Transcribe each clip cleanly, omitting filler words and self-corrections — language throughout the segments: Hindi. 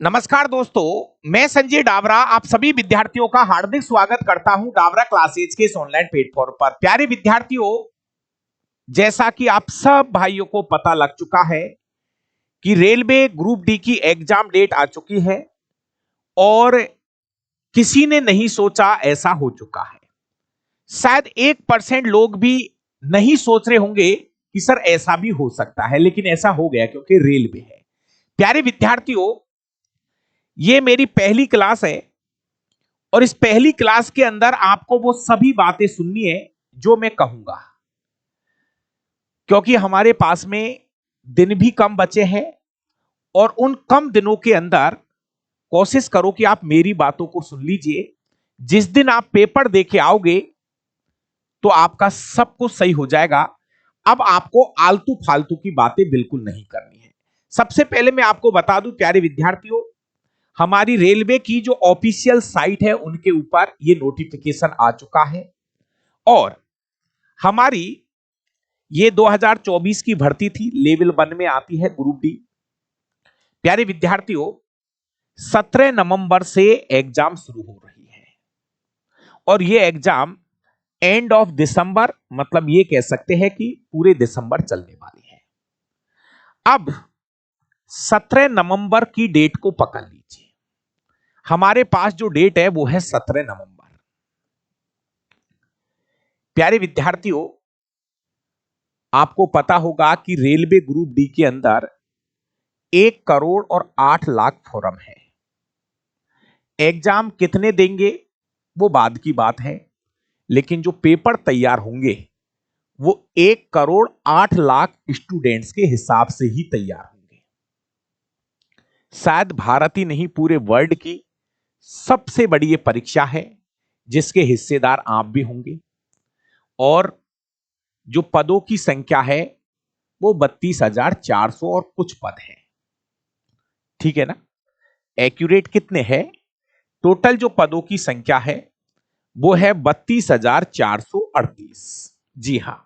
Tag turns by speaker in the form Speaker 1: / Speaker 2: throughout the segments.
Speaker 1: नमस्कार दोस्तों, मैं संजय डावरा आप सभी विद्यार्थियों का हार्दिक स्वागत करता हूं डावरा क्लासेज के इस ऑनलाइन प्लेटफॉर्म पर। प्यारे विद्यार्थियों, जैसा कि आप सब भाइयों को पता लग चुका है कि रेलवे ग्रुप डी की एग्जाम डेट आ चुकी है और किसी ने नहीं सोचा ऐसा हो चुका है। शायद 1% लोग भी नहीं सोच रहे होंगे कि सर ऐसा भी हो सकता है, लेकिन ऐसा हो गया क्योंकि रेलवे है। प्यारे विद्यार्थियों, ये मेरी पहली क्लास है और इस पहली क्लास के अंदर आपको वो सभी बातें सुननी है जो मैं कहूंगा, क्योंकि हमारे पास में दिन भी कम बचे हैं और उन कम दिनों के अंदर कोशिश करो कि आप मेरी बातों को सुन लीजिए। जिस दिन आप पेपर देके आओगे तो आपका सब कुछ सही हो जाएगा। अब आपको आलतू फालतू की बातें बिल्कुल नहीं करनी है। सबसे पहले मैं आपको बता दूं प्यारे विद्यार्थियों, हमारी रेलवे की जो ऑफिशियल साइट है उनके ऊपर ये नोटिफिकेशन आ चुका है और हमारी ये 2024 की भर्ती थी, लेवल 1 में आती है ग्रुप डी। प्यारे विद्यार्थियों, 17 नवंबर से एग्जाम शुरू हो रही है और ये एग्जाम एंड ऑफ दिसंबर, मतलब ये कह सकते हैं कि पूरे दिसंबर चलने वाली है। अब 17 नवंबर की डेट को पकड़ लीजिए। हमारे पास जो डेट है वो है 17 नवंबर। प्यारे विद्यार्थियों, आपको पता होगा कि रेलवे ग्रुप डी के अंदर 1 करोड़ और 8 लाख फॉर्म है। एग्जाम कितने देंगे वो बाद की बात है, लेकिन जो पेपर तैयार होंगे वो 1 करोड़ 8 लाख स्टूडेंट्स के हिसाब से ही तैयार होंगे। शायद भारत ही नहीं, पूरे वर्ल्ड की सबसे बड़ी ये परीक्षा है जिसके हिस्सेदार आप भी होंगे और जो पदों की संख्या है वो 32,400 और कुछ पद है। ठीक है ना? एक्यूरेट कितने हैं? टोटल जो पदों की संख्या है वो है 32,438। जी हां,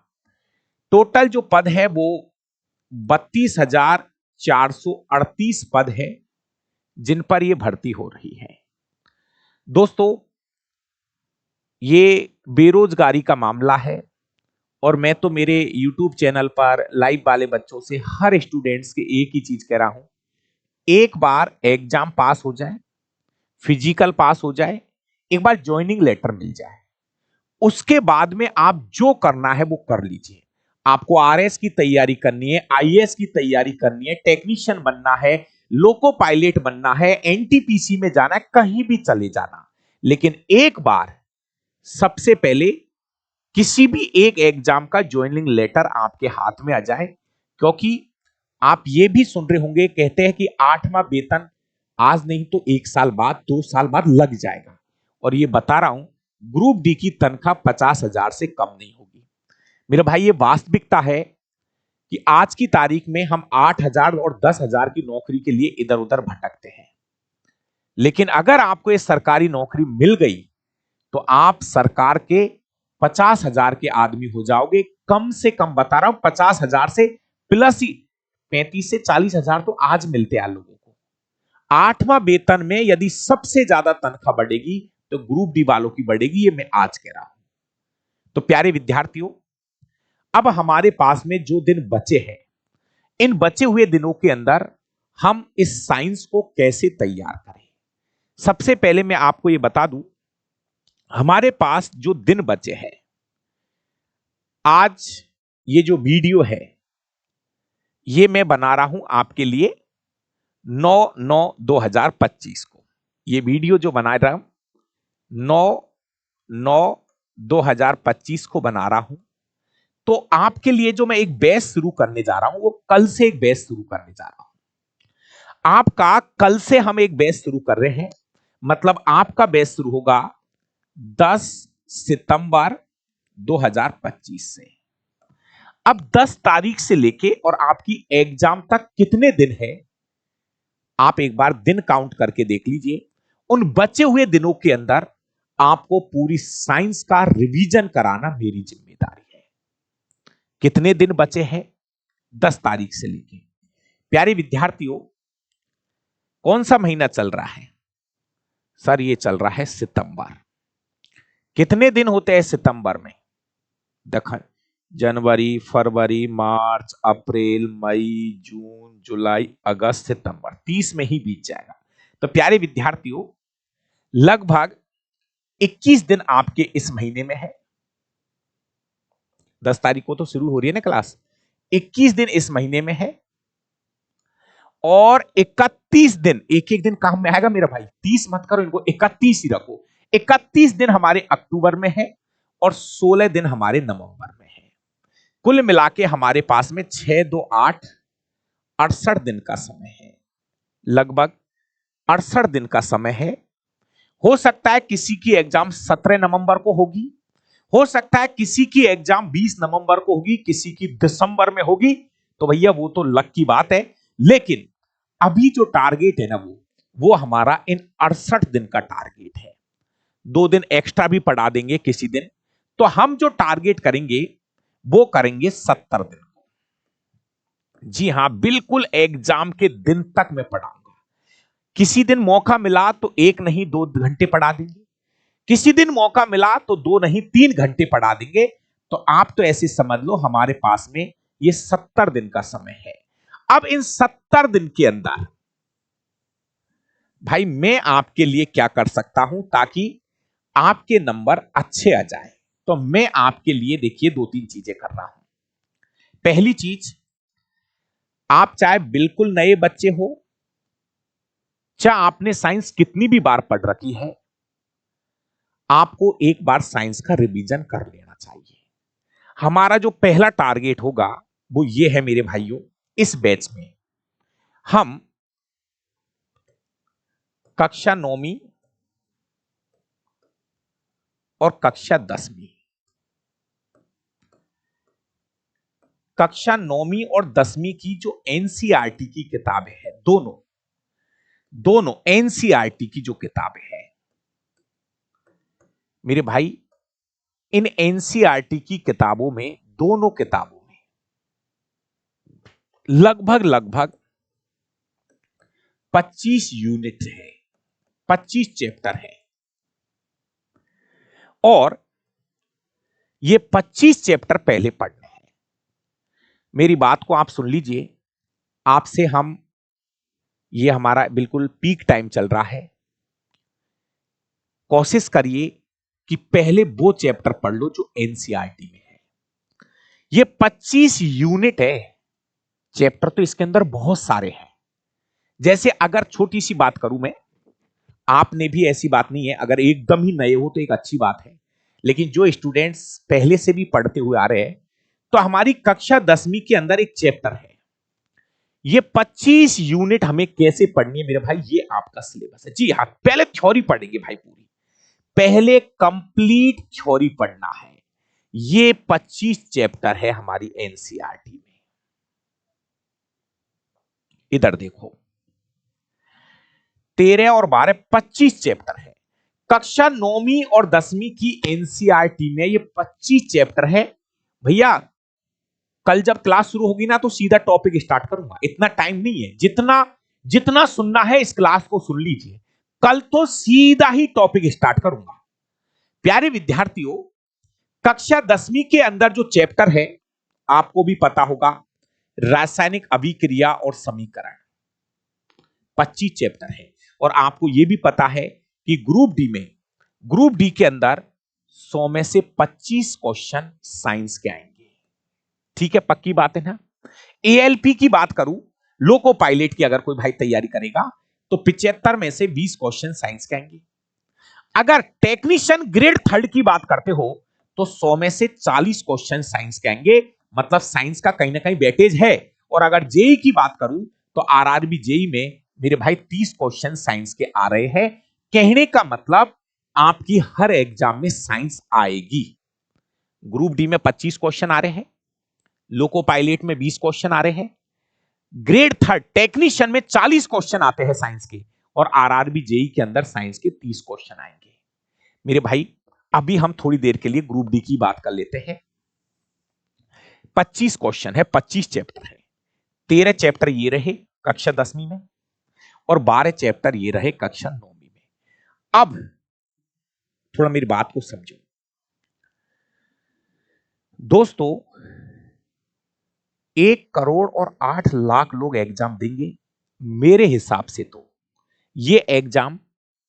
Speaker 1: टोटल जो पद है वो 32,438 पद है जिन पर यह भर्ती हो रही है। दोस्तों, ये बेरोजगारी का मामला है और मैं तो मेरे YouTube चैनल पर लाइव वाले बच्चों से, हर स्टूडेंट्स के एक ही चीज कह रहा हूं, एक बार एग्जाम पास हो जाए, फिजिकल पास हो जाए, एक बार ज्वाइनिंग लेटर मिल जाए, उसके बाद में आप जो करना है वो कर लीजिए। आपको आरएस की तैयारी करनी है, आईएएस की तैयारी करनी है, टेक्नीशियन बनना है, लोको पायलट बनना है, एनटीपीसी में जाना है, कहीं भी चले जाना, लेकिन एक बार सबसे पहले किसी भी एक एग्जाम का ज्वाइनिंग लेटर आपके हाथ में आ जाए। क्योंकि आप ये भी सुन रहे होंगे, कहते हैं कि 8वां वेतन आज नहीं तो 1 साल बाद, 2 साल बाद लग जाएगा। और ये बता रहा हूं, ग्रुप डी की तनख्वाह 50,000 से कम नहीं होगी। मेरे भाई, ये वास्तविकता है कि आज की तारीख में हम 8,000 और 10,000 की नौकरी के लिए इधर उधर भटकते हैं, लेकिन अगर आपको ये सरकारी नौकरी मिल गई तो आप सरकार के 50,000 के आदमी हो जाओगे। कम से कम बता रहा हूं, 50,000 से प्लस ही 35 से 40,000 तो आज मिलते हैं लोगों को। 8वां वेतन में यदि सबसे ज्यादा तनख्वाह बढ़ेगी तो ग्रुप डी वालों की बढ़ेगी, ये मैं आज कह रहा हूं। तो प्यारे विद्यार्थियों, अब हमारे पास में जो दिन बचे हैं, इन बचे हुए दिनों के अंदर हम इस साइंस को कैसे तैयार करें। सबसे पहले मैं आपको यह बता दूं, हमारे पास जो दिन बचे हैं, आज ये जो वीडियो है ये मैं बना रहा हूं आपके लिए 9/9/2025 को। ये वीडियो जो बना रहा हूं 9/9/2025 को बना रहा हूं। तो आपके लिए जो मैं एक बैच शुरू करने जा रहा हूं, वो कल से एक बैच शुरू करने जा रहा हूं। आपका कल से हम एक बैच शुरू कर रहे हैं, मतलब आपका बैच शुरू होगा 10 सितंबर 2025 से। अब 10 तारीख से लेके और आपकी एग्जाम तक कितने दिन है, आप एक बार दिन काउंट करके देख लीजिए। उन बचे हुए दिनों के अंदर आपको पूरी साइंस का रिवीजन कराना मेरी जिम्मेदारी है। कितने दिन बचे हैं? 10 तारीख से लेके। प्यारे विद्यार्थियों, कौन सा महीना चल रहा है? सर ये चल रहा है सितंबर। कितने दिन होते हैं सितंबर में? देखो, जनवरी, फरवरी, मार्च, अप्रैल, मई, जून, जुलाई, अगस्त, सितंबर, 30 में ही बीत जाएगा। तो प्यारे विद्यार्थियों, लगभग 21 दिन आपके इस महीने में है। 10 तारीख को तो शुरू हो रही है ना क्लास। 21 दिन इस महीने में है और 31 दिन, एक एक दिन काम में आएगा मेरा भाई, 30 मत करो इनको, 31 ही रखो। 31 दिन हमारे अक्टूबर में है और 16 दिन हमारे नवंबर में है। कुल मिला के हमारे पास में 6 2 8 68 दिन का समय है। लगभग 68 दिन का समय है। हो सकता है किसी की एग्जाम 17 नवंबर को होगी, हो सकता है किसी की एग्जाम 20 नवंबर को होगी, किसी की दिसंबर में होगी। तो भैया वो तो लक की बात है, लेकिन अभी जो टारगेट है ना वो हमारा इन 68 दिन का टारगेट है। 2 दिन एक्स्ट्रा भी पढ़ा देंगे किसी दिन, तो हम जो टारगेट करेंगे वो करेंगे 70 दिन को। जी हां, बिल्कुल एग्जाम के दिन तक मैं पढ़ाऊंगा। किसी दिन मौका मिला तो 1 नहीं 2 घंटे पढ़ा देंगे, किसी दिन मौका मिला तो 2 नहीं 3 घंटे पढ़ा देंगे। तो आप तो ऐसे समझ लो हमारे पास में ये 70 दिन का समय है। अब इन 70 दिन के अंदर भाई मैं आपके लिए क्या कर सकता हूं ताकि आपके नंबर अच्छे आ जाए? तो मैं आपके लिए देखिए 2-3 चीजें कर रहा हूं। पहली चीज, आप चाहे बिल्कुल नए बच्चे हो, चाहे आपने साइंस कितनी भी बार पढ़ रखी है, आपको एक बार साइंस का रिवीजन कर लेना चाहिए। हमारा जो पहला टारगेट होगा वो ये है मेरे भाइयों, इस बैच में हम कक्षा 9वीं और कक्षा 10वीं, कक्षा 9वीं और 10वीं की जो एनसीईआरटी की किताबें हैं, दोनों दोनों एनसीईआरटी की जो किताबें हैं मेरे भाई, इन एनसीईआरटी की किताबों में, दोनों किताबों में लगभग लगभग 25 यूनिट है, 25 चैप्टर है। और ये 25 चैप्टर पहले पढ़ने हैं। मेरी बात को आप सुन लीजिए, आपसे हम, ये हमारा बिल्कुल पीक टाइम चल रहा है, कोशिश करिए कि पहले वो चैप्टर पढ़ लो जो एनसीईआरटी में है। ये 25 यूनिट है, चैप्टर तो इसके अंदर बहुत सारे हैं। जैसे अगर छोटी सी बात करूं मैं, आपने भी, ऐसी बात नहीं है, अगर एकदम ही नए हो तो एक अच्छी बात है, लेकिन जो स्टूडेंट्स पहले से भी पढ़ते हुए आ रहे हैं, तो हमारी कक्षा 10वीं के अंदर एक चैप्टर है। ये 25 यूनिट हमें कैसे पढ़नी है मेरे भाई, ये आपका सिलेबस है। जी हाँ, पहले थ्योरी पढ़ेंगे भाई, पूरी पहले कंप्लीट थ्योरी पढ़ना है। ये 25 चैप्टर है हमारी एनसीईआरटी में। इधर देखो, 13 और 12, 25 चैप्टर है। कक्षा 9वीं और 10वीं की एनसीईआरटी में ये 25 चैप्टर है। भैया कल जब क्लास शुरू होगी ना तो सीधा टॉपिक स्टार्ट करूंगा, इतना टाइम नहीं है। जितना जितना सुनना है इस क्लास को सुन लीजिए, कल तो सीधा ही टॉपिक स्टार्ट करूंगा। प्यारे विद्यार्थियों, कक्षा 10वीं के अंदर जो चैप्टर है आपको भी पता होगा, रासायनिक अभिक्रिया और समीकरण, 25 चैप्टर है। और आपको यह भी पता है कि ग्रुप डी के अंदर 100 में से 25 क्वेश्चन साइंस के आएंगे। ठीक है, पक्की बात है ना। एएलपी की बात करूं, लोको पायलट की अगर कोई भाई तैयारी करेगा तो 75 में से 20 क्वेश्चन साइंस के आएंगे। अगर टेक्नीशियन ग्रेड 3 की बात करते हो तो 100 में से 40 क्वेश्चन साइंस के आएंगे। मतलब साइंस का कहीं ना कहीं वेटेज है। और अगर जेई की बात करूं तो आरआरबी जेई में मेरे भाई 30 क्वेश्चन साइंस के आ रहे हैं। कहने का मतलब आपकी हर एग्जाम में साइंस आएगी। ग्रुप डी में 25 क्वेश्चन आ रहे हैं, लोको पायलट में 20 क्वेश्चन आ रहे हैं, ग्रेड 3 टेक्नीशियन में 40 क्वेश्चन आते हैं साइंस के, और आरआरबी जेई के अंदर साइंस के 30 क्वेश्चन आएंगे। मेरे भाई अभी हम थोड़ी देर के लिए ग्रुप डी की बात कर लेते हैं। 25 क्वेश्चन है, 25 चैप्टर है। 13 चैप्टर ये रहे कक्षा 10वीं में, और 12 चैप्टर ये रहे कक्षा 9वीं में। अब थोड़ा मेरी बात को समझो दोस्तों, 1,08,00,000 लोग एग्जाम देंगे। मेरे हिसाब से तो ये एग्जाम,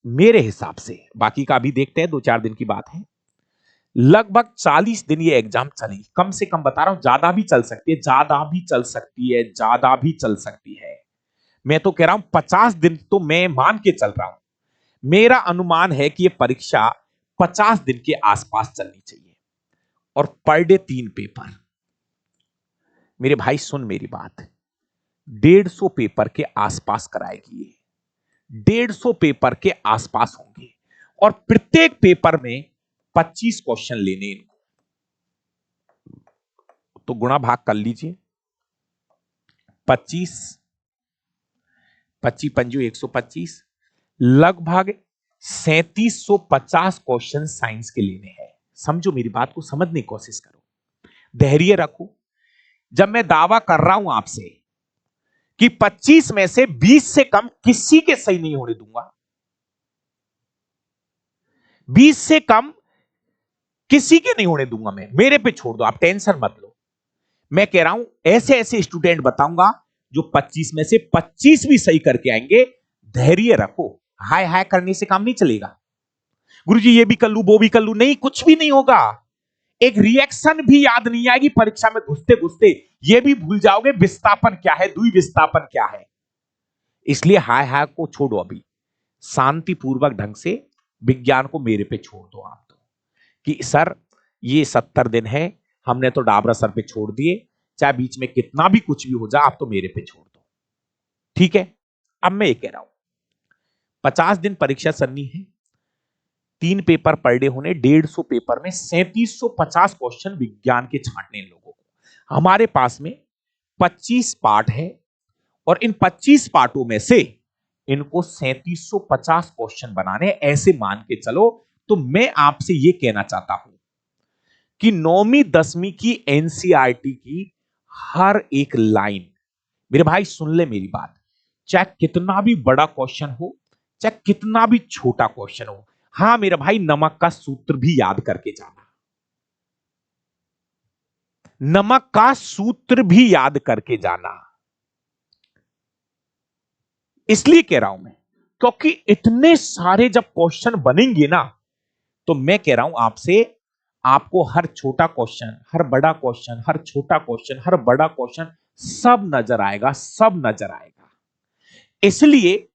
Speaker 1: मेरे हिसाब से, बाकी का भी देखते हैं, 2-4 दिन की बात है, लगभग 40 दिन ये एग्जाम चलेगी, कम से कम बता रहा हूं। ज्यादा भी चल सकती है, ज्यादा भी चल सकती है, ज्यादा भी चल सकती है। मैं तो कह रहा हूं 50 दिन तो मैं मान के चल रहा हूं। मेरा अनुमान है कि ये परीक्षा 50 दिन के आसपास चलनी चाहिए और पर डे 3 पेपर। मेरे भाई सुन मेरी बात, 150 पेपर के आसपास कराएगी ये, 150 पेपर के आसपास होंगे और प्रत्येक पेपर में 25 क्वेश्चन लेने इनको, तो गुणा भाग कर लीजिए। 25 25 पंजू 125, लगभग 3750 क्वेश्चन साइंस के लेने हैं। समझो मेरी बात को, समझने की कोशिश करो, धैर्य रखो। जब मैं दावा कर रहा हूं आपसे कि 25 में से 20 से कम किसी के सही नहीं होने दूंगा, 20 से कम किसी के नहीं होने दूंगा, मैं, मेरे पे छोड़ दो, आप टेंशन मत लो। मैं कह रहा हूं ऐसे ऐसे स्टूडेंट बताऊंगा जो 25 में से 25 भी सही करके आएंगे। धैर्य रखो, हाय हाय करने से काम नहीं चलेगा। गुरुजी ये भी कर लू, वो भी कर लू, नहीं, कुछ भी नहीं होगा। एक रिएक्शन भी याद नहीं आएगी परीक्षा में घुसते घुसते, ये भी भूल जाओगे विस्थापन क्या है, द्वि विस्थापन क्या है। इसलिए हाय हाय को छोड़ो, अभी शांतिपूर्वक ढंग से विज्ञान को मेरे पे छोड़ दो आप, तो कि सर ये 70 दिन है, हमने तो डाबरा सर पे छोड़ दिए, चाहे बीच में कितना भी कुछ भी हो जाए, आप तो मेरे पे छोड़ दो, ठीक है। अब मैं ये कह रहा हूं 50 दिन परीक्षा चलनी है, 3 पेपर पर डे होने, 150 पेपर में 3750 क्वेश्चन विज्ञान के छांटने इन लोगों को। हमारे पास में 25 पार्ट है और इन 25 पार्टों में से इनको 3750 क्वेश्चन बनाने, ऐसे मान के चलो। तो मैं आपसे यह कहना चाहता हूं कि 9वीं 10वीं की एनसीईआरटी की हर एक लाइन, मेरे भाई सुन ले मेरी बात, चाहे कितना भी बड़ा क्वेश्चन हो, चाहे कितना भी छोटा क्वेश्चन हो, हां मेरे भाई नमक का सूत्र भी याद करके जाना, नमक का सूत्र भी याद करके जाना। इसलिए कह रहा हूं मैं, क्योंकि इतने सारे जब क्वेश्चन बनेंगे ना, तो मैं कह रहा हूं आपसे, आपको हर छोटा क्वेश्चन, हर बड़ा क्वेश्चन, हर छोटा क्वेश्चन, हर बड़ा क्वेश्चन सब नजर आएगा, सब नजर आएगा। इसलिए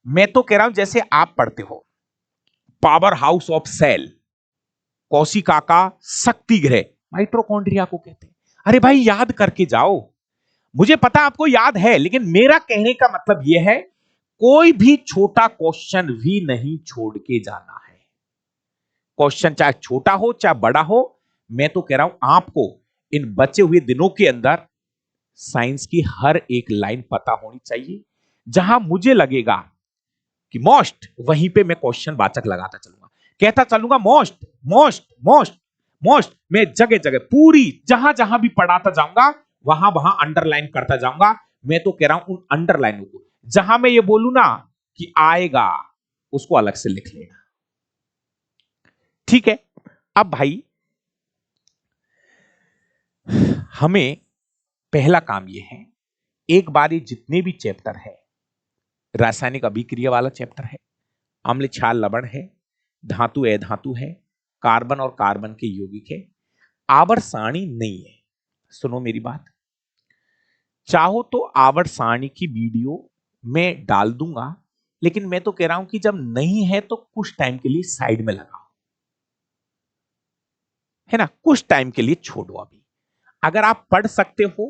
Speaker 1: मैं तो कह रहा हूं जैसे आप पढ़ते हो पावर हाउस ऑफ सेल, कोशिका का शक्ति गृह, माइटोकॉन्ड्रिया को कहते हैं। अरे भाई याद करके जाओ, मुझे पता आपको याद है, लेकिन मेरा कहने का मतलब यह है कोई भी छोटा क्वेश्चन भी नहीं छोड़ के जाना है। क्वेश्चन चाहे छोटा हो चाहे बड़ा हो, मैं तो कह रहा हूं आपको इन बचे हुए दिनों के अंदर साइंस की हर एक लाइन पता होनी चाहिए। जहां मुझे लगेगा कि मोस्ट, वहीं पे मैं क्वेश्चन वाचक लगाता चलूंगा, कहता चलूंगा मोस्ट मोस्ट मोस्ट मोस्ट। मैं जगह जगह पूरी जहां जहां भी पढ़ाता जाऊंगा, वहां वहां अंडरलाइन करता जाऊंगा। मैं तो कह रहा हूं उन अंडरलाइनों को, जहां मैं ये बोलू ना कि आएगा, उसको अलग से लिख लेना, ठीक है। अब भाई हमें पहला काम यह है, एक बार ये जितने भी चैप्टर है, रासायनिक अभिक्रिया वाला चैप्टर है, अम्ल क्षार लवण है, धातु अधातु है, कार्बन और कार्बन के यौगिक है, आवर्त सारणी नहीं है। सुनो मेरी बात, चाहो तो आवर्त सारणी की वीडियो मैं डाल दूंगा, लेकिन मैं तो कह रहा हूं कि जब नहीं है तो कुछ टाइम के लिए साइड में लगाओ, है ना, कुछ टाइम के लिए छोड़ो। अभी अगर आप पढ़ सकते हो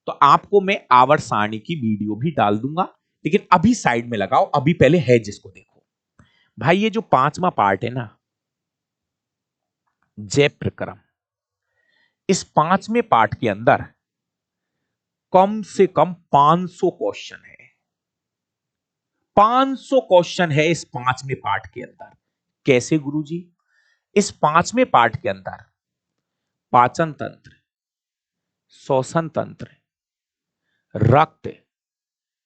Speaker 1: तो आपको मैं आवर्त सारणी की वीडियो भी डाल दूंगा, लेकिन अभी साइड में लगाओ, अभी पहले है जिसको देखो। भाई ये जो 5वां पार्ट है ना, जय प्रक्रम, इस 5वें पार्ट के अंदर कम से कम 500 क्वेश्चन है, 500 क्वेश्चन है इस 5वें पार्ट के अंदर। कैसे गुरुजी? इस 5वें पार्ट के अंदर पाचन तंत्र, श्वसन तंत्र, रक्त,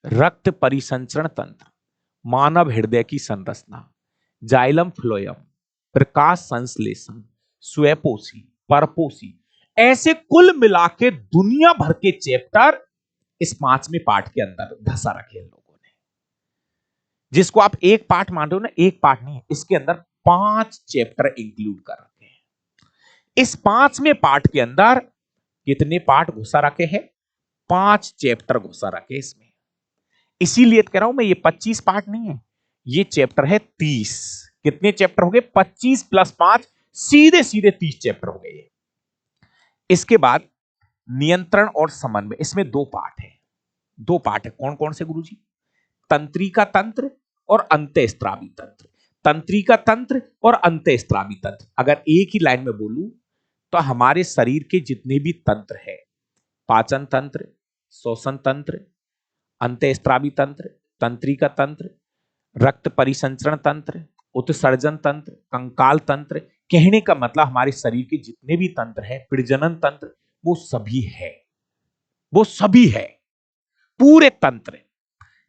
Speaker 1: रक्त परिसंचरण तंत्र, मानव हृदय की संरचना, जाइलम फ्लोएम, प्रकाश संश्लेषण, स्वैपोसी, परपोसी, ऐसे कुल मिला के दुनिया भर के चैप्टर इस 5वें पार्ट के अंदर धसा रखे हैं लोगों ने। जिसको आप एक पार्ट मान रहे हो ना, एक पार्ट नहीं है, इसके अंदर 5 चैप्टर इंक्लूड कर रखे हैं। इस 5वें पार्ट के अंदर कितने पार्ट घुसा रखे हैं? 5 चैप्टर घुसा रखे इसमें। इसीलिए कह रहा हूं मैं, ये 25 पार्ट नहीं है, ये चैप्टर है 30। कितने चैप्टर हो गए? 25 प्लस 5, सीधे सीधे 30 चैप्टर हो गए। इसके बाद नियंत्रण और समन्वय, इसमें 2 पार्ट है। 2 पार्ट है, कौन कौन से गुरुजी? तंत्रिका तंत्र और अंतःस्त्रावी तंत्र। तंत्रिका तंत्र और अंतःस्त्रावी तंत्र, अगर एक ही लाइन में बोलूं तो हमारे शरीर के जितने भी तंत्र है, पाचन तंत्र, श्वसन तंत्र, अंतःस्त्रावी तंत्र, तंत्रिका तंत्र, रक्त परिसंचरण तंत्र, उत्सर्जन तंत्र, कंकाल तंत्र, कहने का मतलब हमारे शरीर के जितने भी तंत्र हैं, प्रजनन तंत्र, वो सभी है, वो सभी है, पूरे तंत्र।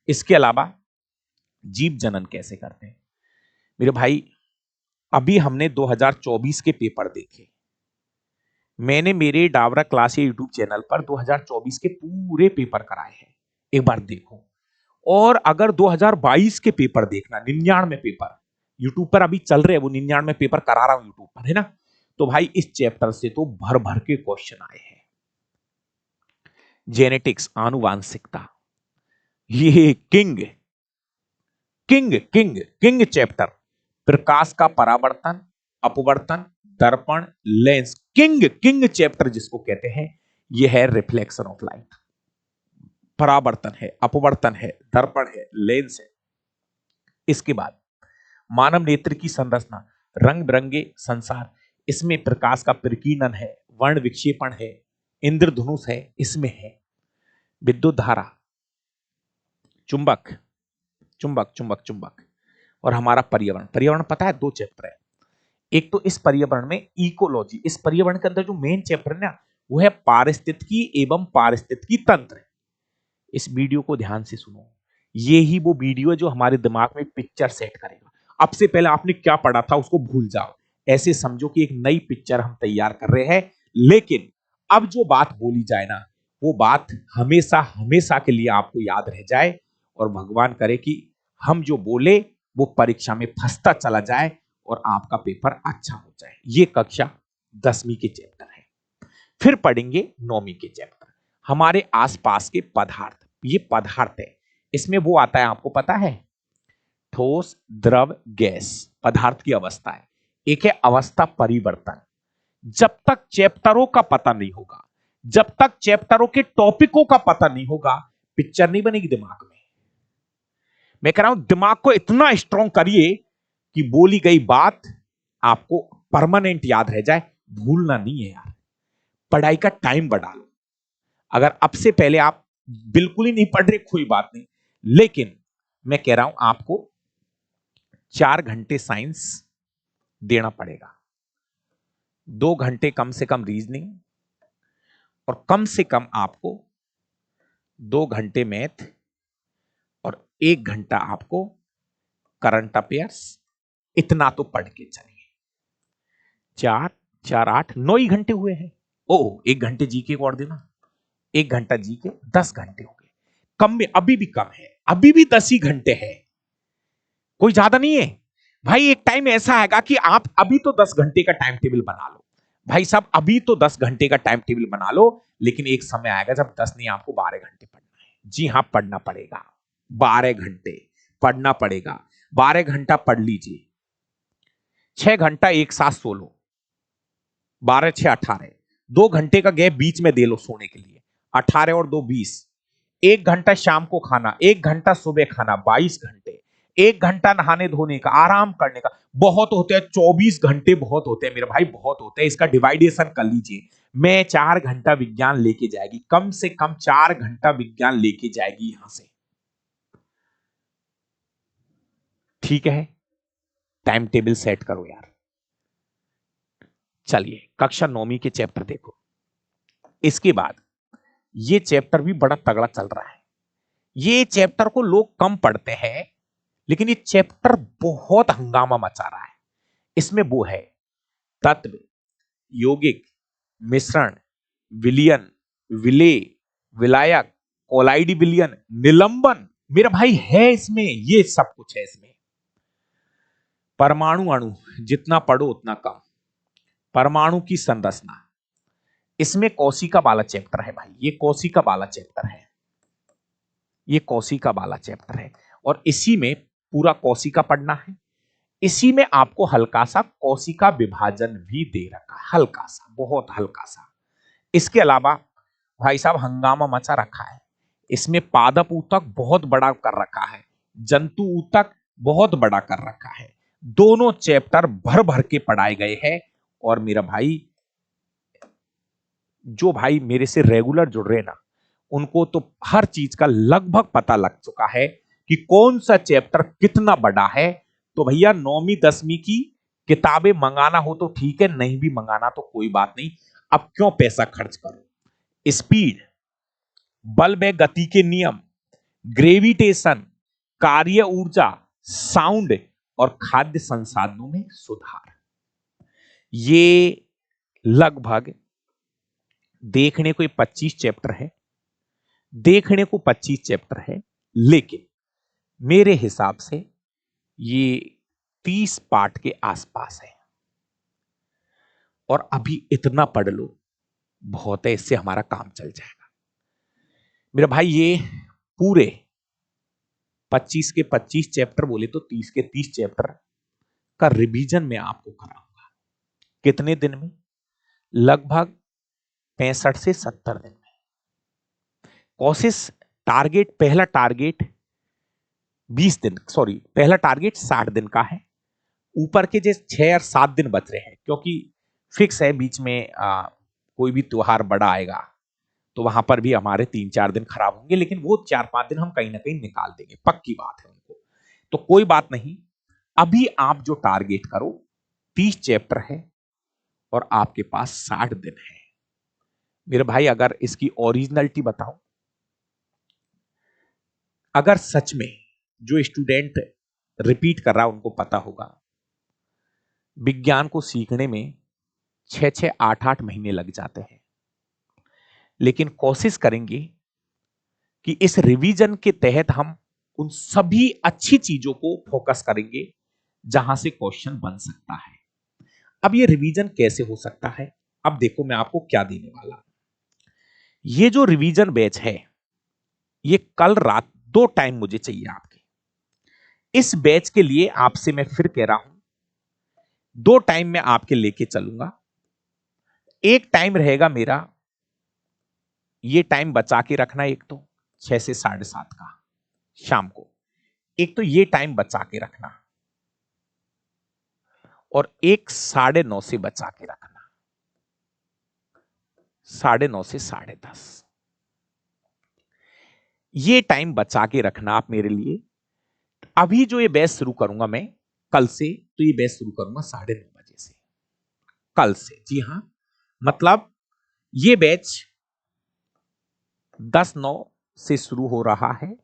Speaker 1: इसके अलावा जीव जनन कैसे करते हैं मेरे भाई? अभी हमने 2024 के पेपर देखे। मैंने मेरे डावरा क्लास यूट्यूब चैनल पर 2024 के पूरे पेपर कराए हैं, एक बार देखो। और अगर 2022 के पेपर देखना, 99 पेपर यूट्यूब पर अभी चल रहे हैं, वो 99 पेपर करा रहा हूं यूट्यूब पर, है ना? तो भाई इस चैप्टर से तो भर भर के क्वेश्चन आए हैं। जेनेटिक्स, आनुवांशिकता, ये किंग किंग किंग किंग चैप्टर, प्रकाश का परावर्तन, अपवर्तन, दर्पण, लेंस, किंग किंग चैप्टर जिसको कहते हैं, यह है रिफ्लेक्शन ऑफ लाइट। परावर्तन है, अपवर्तन है, दर्पण है, लेंस है। इसके बाद मानव नेत्र की संरचना, रंग बिरंगे संसार, इसमें प्रकाश का प्रकीर्णन है, वर्ण विक्षेपण है, इंद्रधनुष है, इसमें है विद्युत धारा, चुंबक चुंबक चुंबक चुंबक, और हमारा पर्यावरण। पर्यावरण पता है 2 चैप्टर है। एक तो इस पर्यावरण में इकोलॉजी, इस पर्यावरण के अंदर जो मेन चैप्टर है ना, वो है पारिस्थितिकी एवं पारिस्थितिकी तंत्र। इस वीडियो को ध्यान से सुनो, ये ही वो वीडियो है जो हमारे दिमाग में पिक्चर सेट करेगा। अब से पहले आपने क्या पढ़ा था उसको भूल जाओ, ऐसे समझो कि एक नई पिक्चर हम तैयार कर रहे हैं। लेकिन अब जो बात बोली जाए ना, वो बात हमेशा हमेशा के लिए आपको याद रह जाए, और भगवान करे कि हम जो बोले वो परीक्षा में फंसता चला जाए और आपका पेपर अच्छा हो जाए। ये कक्षा 10वीं के चैप्टर है। फिर पढ़ेंगे 9वीं के चैप्टर, हमारे आसपास के पदार्थ। ये पदार्थ है, इसमें वो आता है, आपको पता है, ठोस, द्रव, गैस, पदार्थ की अवस्था है। एक है अवस्था परिवर्तन। जब तक चैप्टरों का पता नहीं होगा, जब तक चैप्टरों के टॉपिकों का पता नहीं होगा, पिक्चर नहीं बनेगी दिमाग में। मैं कह रहा हूं दिमाग को इतना स्ट्रांग करिए कि बोली गई बात आपको परमानेंट याद रह जाए, भूलना नहीं है यार। पढ़ाई का टाइम बढ़ा लो। अगर अब से पहले आप बिल्कुल ही नहीं पढ़ रहे, कोई बात नहीं, लेकिन मैं कह रहा हूं आपको 4 घंटे साइंस देना पड़ेगा, 2 घंटे कम से कम रीजनिंग, और कम से कम आपको 2 घंटे मैथ, और 1 घंटा आपको करंट अफेयर्स। इतना तो पढ़ के चलिए। 4 4 8 9 ही घंटे हुए हैं। ओ 1 घंटे जीके को और देना, 1 घंटा जीके, 10 घंटे हो गए। कम में अभी भी कम है, अभी भी 10 ही घंटे है, कोई ज्यादा नहीं है भाई। एक टाइम ऐसा आएगा कि आप अभी तो 10 घंटे का टाइम टेबल बना लो भाई साहब, अभी तो 10 घंटे का टाइम टेबल बना लो, लेकिन एक समय आएगा जब 10 नहीं, आपको 12 घंटे पढ़ना है। जी हां, पढ़ना पड़ेगा, 12 घंटे पढ़ना पड़ेगा। 12 घंटा पढ़ लीजिए, 6 घंटा एक साथ सो लो, 12 6 18, 2 घंटे का गैप बीच में दे लो सोने के लिए, 18 और 2 20, 1 घंटा शाम को खाना, 1 घंटा सुबह खाना, 22 घंटे, 1 घंटा नहाने धोने का, आराम करने का। बहुत होते हैं 24 घंटे, बहुत होते हैं मेरे भाई, बहुत होते हैं। इसका डिवाइडेशन कर लीजिए। मैं 4 घंटा विज्ञान लेके जाएगी, कम से कम 4 घंटा विज्ञान लेके जाएगी यहां से, ठीक है? टाइम टेबल सेट करो यार। चलिए कक्षा 9वीं के चैप्टर देखो। इसके बाद ये चैप्टर भी बड़ा तगड़ा चल रहा है, ये चैप्टर को लोग कम पढ़ते हैं, लेकिन ये चैप्टर बहुत हंगामा मचा रहा है। इसमें वो है तत्व, यौगिक, मिश्रण, विलयन, विलेय, विलायक, कोलाइडी विलयन, निलंबन। मेरा भाई है इसमें, ये सब कुछ है इसमें। परमाणु अणु जितना पढ़ो उतना कम। परमाणु की संरचना, इसमें कोशिका वाला चैप्टर है भाई, ये कोशिका वाला चैप्टर है, ये कोशिका वाला चैप्टर है। और इसी में पूरा कोशिका पढ़ना है। इसी में आपको हल्का सा कोशिका विभाजन भी दे रखा है, हल्का सा, बहुत हल्का सा। इसके अलावा भाई साहब हंगामा मचा रखा है, इसमें पादप ऊतक बहुत बड़ा कर रखा है, जंतु ऊतक बहुत बड़ा कर रखा है। दोनों चैप्टर भर भर के पढ़ाए गए हैं। और मेरा भाई, जो भाई मेरे से रेगुलर जुड़ रहे ना, उनको तो हर चीज का लगभग पता लग चुका है कि कौन सा चैप्टर कितना बड़ा है। तो भैया 9वीं 10वीं की किताबें मंगाना हो तो ठीक है, नहीं भी मंगाना तो कोई बात नहीं। अब क्यों पैसा खर्च करो। स्पीड, बल व गति के नियम, ग्रेविटेशन, कार्य ऊर्जा, साउंड और खाद्य संसाधनों में सुधार, ये लगभग देखने को 25 चैप्टर है, देखने को 25 चैप्टर है, लेकिन मेरे हिसाब से ये 30 पार्ट के आसपास है। और अभी इतना पढ़ लो, बहुत है, इससे हमारा काम चल जाएगा। मेरा भाई ये पूरे 25 के 25 चैप्टर बोले तो 30 के 30 चैप्टर का रिवीजन मैं आपको कराऊंगा। कितने दिन में? लगभग 65 से 70 दिन में। कोशिश, टारगेट, पहला टारगेट 20 दिन, सॉरी पहला टारगेट 60 दिन का है। ऊपर के जैसे 6 और 7 दिन बच रहे हैं, क्योंकि फिक्स है बीच में कोई भी त्योहार बड़ा आएगा तो वहां पर भी हमारे 3-4 दिन खराब होंगे, लेकिन वो 4-5 दिन हम कहीं ना कहीं निकाल देंगे, पक्की बात है उनको। तो कोई बात नहीं, अभी आप जो टारगेट करो 30 चैप्टर है और आपके पास 60 दिन है। मेरे भाई अगर इसकी ओरिजिनलिटी बताऊं, अगर सच में जो स्टूडेंट रिपीट कर रहा है उनको पता होगा, विज्ञान को सीखने में 6-6, 8-8 महीने लग जाते हैं, लेकिन कोशिश करेंगे कि इस रिवीजन के तहत हम उन सभी अच्छी चीजों को फोकस करेंगे जहां से क्वेश्चन बन सकता है। अब ये रिवीजन कैसे हो सकता है? अब देखो मैं आपको क्या देने वाला हूं। ये जो रिवीजन बैच है, ये कल रात 2 टाइम मुझे चाहिए आपके। इस बैच के लिए आपसे मैं फिर कह रहा हूं, 2 टाइम मैं आपके लेके चलूंगा। एक टाइम रहेगा मेरा, ये टाइम बचा के रखना, एक तो 6 से 7:30 का शाम को, एक तो ये टाइम बचा के रखना, और एक 9:30 से बचा के रखना, 9:30 से 10:30। ये टाइम बचा के रखना आप मेरे लिए। अभी जो ये बैच शुरू करूंगा मैं कल से, तो ये बैच शुरू करूंगा 9:30 बजे से, कल से। जी हां, मतलब ये बैच 10:09 से शुरू हो रहा है।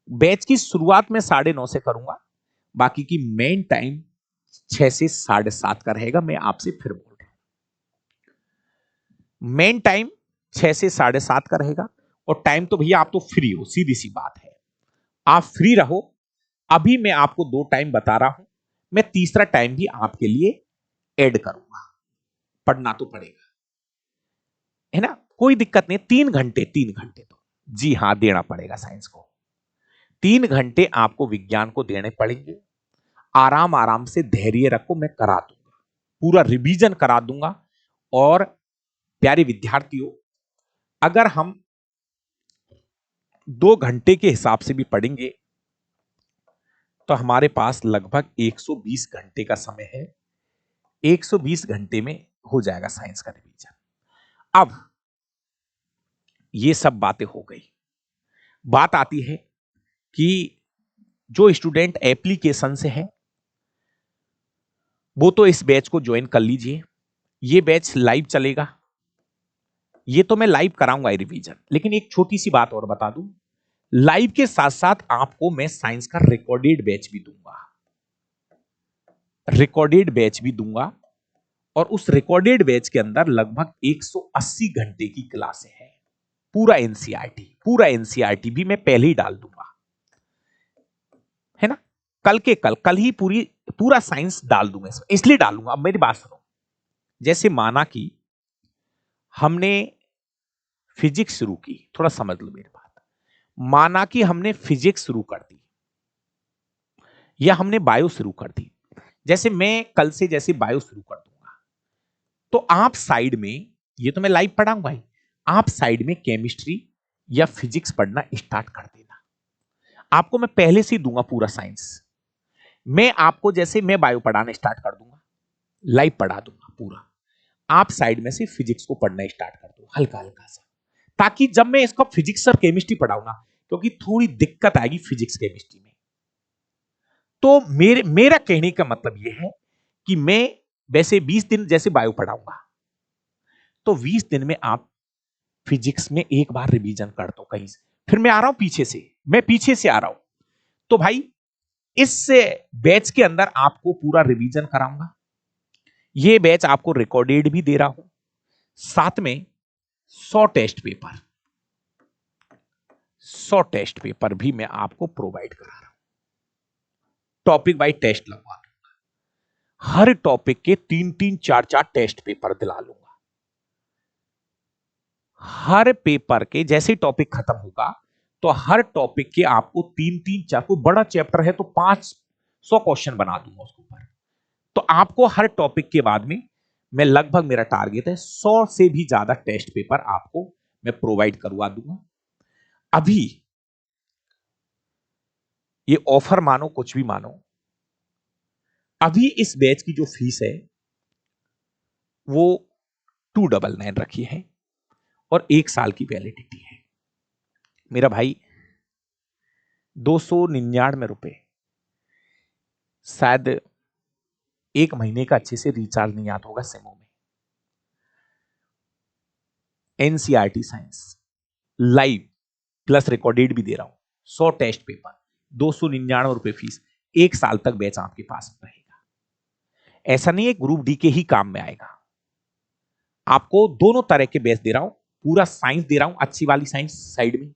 Speaker 1: बैच की शुरुआत में 9:30 से करूंगा, बाकी की मेन टाइम 6 से 7:30 का रहेगा। मैं आपसे फिर बोल रहा हूं, मेन टाइम 6 से 7:30 का रहेगा। और टाइम तो भैया आप तो फ्री हो, सीधी सी बात है, आप फ्री रहो। अभी मैं आपको 2 टाइम बता रहा हूं, मैं तीसरा टाइम भी आपके लिए ऐड करूंगा। पढ़ना तो पड़ेगा, है ना, कोई दिक्कत नहीं। 3 घंटे, 3 घंटे तो जी हां देना पड़ेगा साइंस को। 3 घंटे आपको विज्ञान को देने पड़ेंगे। आराम आराम से धैर्य रखो, मैं करा दूंगा, पूरा रिवीजन करा दूंगा। और प्यारे विद्यार्थियों, अगर हम 2 घंटे के हिसाब से भी पढ़ेंगे तो हमारे पास लगभग 120 घंटे का समय है। 120 घंटे में हो जाएगा साइंस का रिवीजन। अब ये सब बातें हो गई, बात आती है कि जो स्टूडेंट एप्लीकेशन से है वो तो इस बैच को ज्वाइन कर लीजिए। ये बैच लाइव चलेगा, ये तो मैं लाइव कराऊंगा रिवीजन। लेकिन एक छोटी सी बात और बता दूं, लाइव के साथ साथ आपको मैं साइंस का रिकॉर्डेड बैच भी दूंगा, रिकॉर्डेड बैच भी दूंगा। और उस रिकॉर्डेड बैच के अंदर लगभग 180 घंटे की क्लासें हैं। पूरा एनसीईआरटी भी मैं पहले ही डाल दूंगा, है ना। कल ही पूरा साइंस डाल दूंगा इसमें। इसलिए डालूंगा, अब मेरी बात सुनो। जैसे माना कि हमने फिजिक्स शुरू की, थोड़ा समझ लो मेरी बात। माना कि हमने फिजिक्स शुरू कर दी या हमने बायो शुरू कर दी। जैसे मैं कल से जैसे बायो शुरू कर दूंगा, तो आप साइड में, ये तो मैं लाइव पढ़ाऊंगा ही, आप साइड में केमिस्ट्री या फिजिक्स पढ़ना स्टार्ट कर देना। आपको मैं पहले से ही दूंगा पूरा साइंस। मैं आपको जैसे मैं बायो पढ़ाना स्टार्ट कर दूंगा, लाइव पढ़ा दूंगा पूरा, आप साइड में से फिजिक्स को पढ़ना स्टार्ट कर दो हल्का हल्का सा, ताकि जब मैं इसका फिजिक्स और केमिस्ट्री पढ़ाऊंगा, क्योंकि थोड़ी दिक्कत आएगी फिजिक्स केमिस्ट्री में। तो मेरा कहने का मतलब यह है कि मैं वैसे 20 दिन जैसे बायो पढ़ाऊंगा, तो 20 दिन में आप फिजिक्स में एक बार रिवीजन कर दो कहीं से। फिर मैं आ रहा हूं पीछे से, मैं पीछे से आ रहा हूं, तो भाई इस बैच के अंदर आपको पूरा रिवीजन कराऊंगा। ये बैच आपको रिकॉर्डेड भी दे रहा हूं, साथ में 100 टेस्ट पेपर, 100 टेस्ट पेपर भी मैं आपको प्रोवाइड करा रहा हूं। टॉपिक वाइज टेस्ट लगवा दूंगा, हर टॉपिक के 3-3 4-4 टेस्ट पेपर दिला लूंगा। हर पेपर के जैसे टॉपिक खत्म होगा, तो हर टॉपिक के आपको 3-3 4, कोई बड़ा चैप्टर है तो 500 क्वेश्चन बना दूंगा उसके ऊपर। तो आपको हर टॉपिक के बाद में मैं लगभग, मेरा टारगेट है 100 से भी ज्यादा टेस्ट पेपर आपको मैं प्रोवाइड करवा दूंगा। अभी ये ऑफर मानो कुछ भी मानो, अभी इस बैच की जो फीस है वो 299 रखी है और 1 साल की वैलिडिटी है। मेरा भाई 299 रुपए, शायद 1 महीने का अच्छे से रिचार्ज नहीं आता होगा सिमो में। NCERT science live plus recorded भी दे रहा हूं, 100 टेस्ट पेपर, 299 रुपए फीस, 1 साल तक बैच आपके पास रहेगा। ऐसा नहीं है ग्रुप डी के ही काम में आएगा, आपको दोनों तरह के बैच दे रहा हूं। पूरा साइंस दे रहा हूं, अच्छी वाली साइंस साइड में,